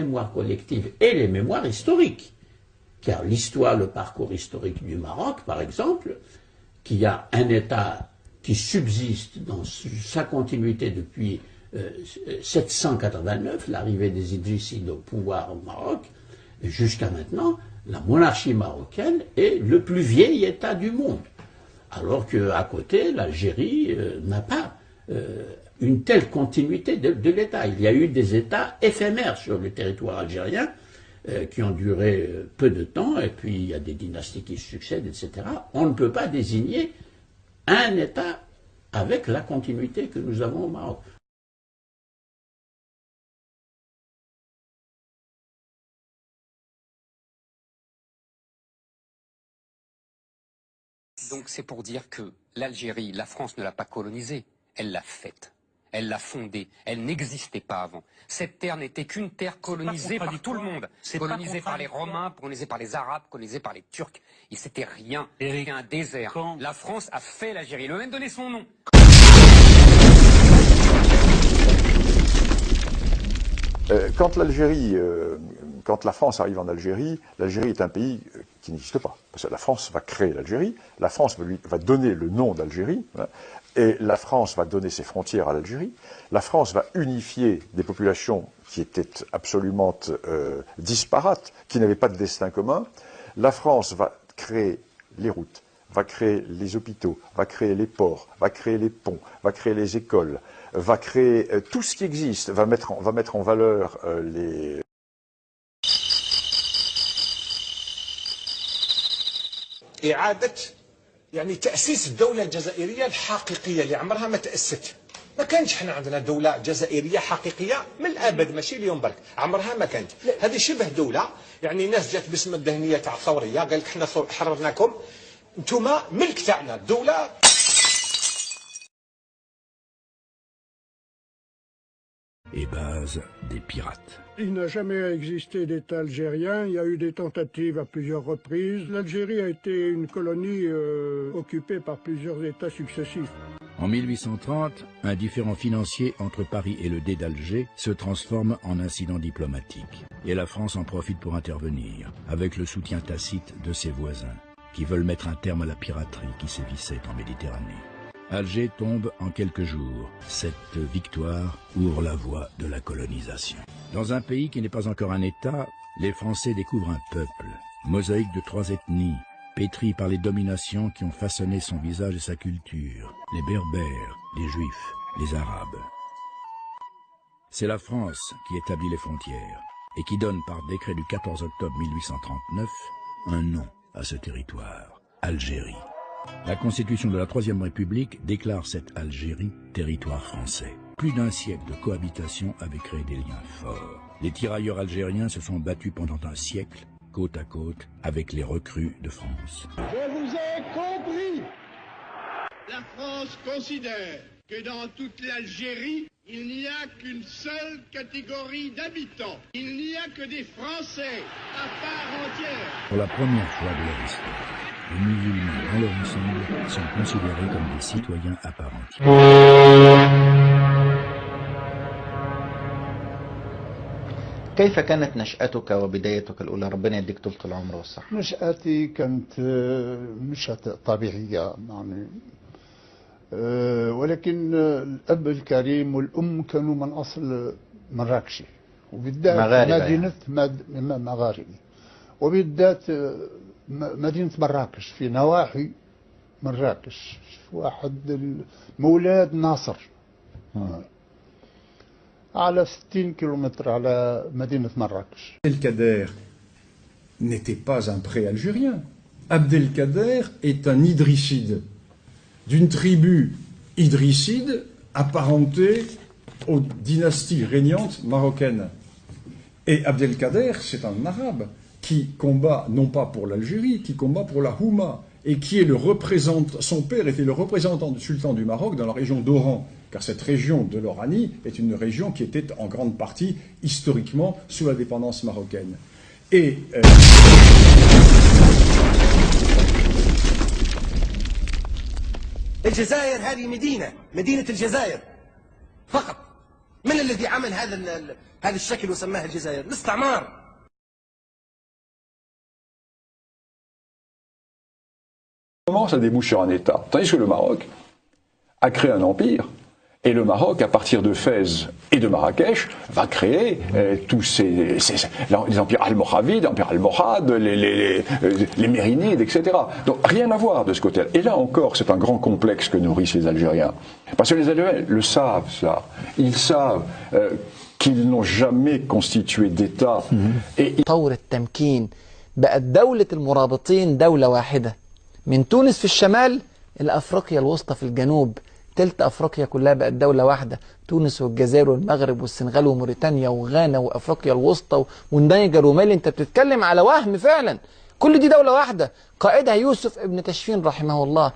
mémoire collective et les mémoires historiques. Car l'histoire, le parcours historique du Maroc, par exemple, qui a un État qui subsiste dans sa continuité depuis 789, l'arrivée des Idrissides au pouvoir au Maroc, jusqu'à maintenant, la monarchie marocaine est le plus vieil État du monde. Alors qu'à côté, l'Algérie n'a pas une telle continuité de l'État. Il y a eu des États éphémères sur le territoire algérien qui ont duré peu de temps, et puis il y a des dynasties qui succèdent, etc. On ne peut pas désigner un État avec la continuité que nous avons au Maroc. Donc c'est pour dire que l'Algérie, la France ne l'a pas colonisée, elle l'a faite. Elle l'a fondée, elle n'existait pas avant. Cette terre n'était qu'une terre colonisée par tout le monde. Colonisée par les Romains, colonisée par les Arabes, colonisée par les Turcs. Et c'était rien, c'était un désert. La France a fait l'Algérie, elle a même donné son nom. Quand la France arrive en Algérie, l'Algérie est un pays qui n'existe pas. Parce que la France va créer l'Algérie, la France va donner le nom d'Algérie, hein, et la France va donner ses frontières à l'Algérie. La France va unifier des populations qui étaient absolument disparates, qui n'avaient pas de destin commun. La France va créer les routes, va créer les hôpitaux, va créer les ports, va créer les ponts, va créer les écoles, va créer tout ce qui existe, va mettre en valeur les... إعادة يعني تأسيس الدولة الجزائرية الحقيقية اللي عمرها ما تأسست. ما كانش حنا عندنا دولة جزائرية حقيقية من الأبد، ماشي اليوم برك، عمرها ما كانت. هذه شبه دولة، يعني ناس جات باسم الدهنية تاع الثورية، قال لك حنا حررناكم، انتوما ملك تاعنا، الدولة. Et base des pirates. Il n'a jamais existé d'État algérien, il y a eu des tentatives à plusieurs reprises. L'Algérie a été une colonie occupée par plusieurs États successifs. En 1830, un différend financier entre Paris et le Dey d'Alger se transforme en incident diplomatique. Et la France en profite pour intervenir, avec le soutien tacite de ses voisins, qui veulent mettre un terme à la piraterie qui sévissait en Méditerranée. Alger tombe en quelques jours. Cette victoire ouvre la voie de la colonisation. Dans un pays qui n'est pas encore un État, les Français découvrent un peuple, mosaïque de 3 ethnies, pétri par les dominations qui ont façonné son visage et sa culture, les Berbères, les Juifs, les Arabes. C'est la France qui établit les frontières et qui donne par décret du 14 octobre 1839 un nom à ce territoire, Algérie. La Constitution de la Troisième République déclare cette Algérie territoire français. Plus d'un siècle de cohabitation avait créé des liens forts. Les tirailleurs algériens se sont battus pendant un siècle, côte à côte, avec les recrues de France. Je vous ai compris. La France considère que dans toute l'Algérie, il n'y a qu'une seule catégorie d'habitants. Il n'y a que des Français à part entière. Pour la première fois de leur histoire, les musulmans dans leur ensemble sont considérés comme des citoyens à part entière. كيف كانت نشأتك وبدايتك الأولى؟ ربنا يديك طول العمر والصحة. نشأتي كانت نشأة طبيعية يعني، ولكن الأب الكريم والأم كانوا من أصل مراكشي، وبالذات مدينة مغاربي، وبالذات مدينة مراكش في نواحي مراكش، واحد مولاد ناصر على 60 كيلومتر على مدينة مراكش. Abdelkader n'était pas un pré-algérien. Abdelkader est un idrisside, d'une tribu idrisside apparentée aux dynasties régnantes marocaines. Et Abdelkader, c'est un arabe qui combat non pas pour l'Algérie, qui combat pour la Houma, et qui est le représentant, son père était le représentant du sultan du Maroc dans la région d'Oran, car cette région de l'Oranie est une région qui était en grande partie historiquement sous la dépendance marocaine. Et الجزائر هذه مدينة الجزائر فقط، من الذي عمل هذا الشكل وسماه الجزائر؟ الاستعمار. Comment ça débouche sur un État? Tandis que le Maroc a créé un empire, et le Maroc, à partir de Fès et de Marrakech, va créer tous les empires almoravides, l'empire almohade, les mérinides, etc. Donc rien à voir de ce côté-là. Et là encore, c'est un grand complexe que nourrissent les Algériens. Parce que les Algériens le savent, ça. Ils savent qu'ils n'ont jamais constitué d'État. طور التمكين بقت دولة المرابطين دولة واحدة من تونس في الشمال إلى أفريقيا الوسطى في الجنوب. تلت أفريقيا كلها بقت دولة واحدة، تونس والجزائر والمغرب والسنغال وموريتانيا وغانا وأفريقيا الوسطى والنيجر ومالي. أنت بتتكلم على وهم فعلا. كل دي دولة واحدة قائدها يوسف ابن تشفين رحمه الله.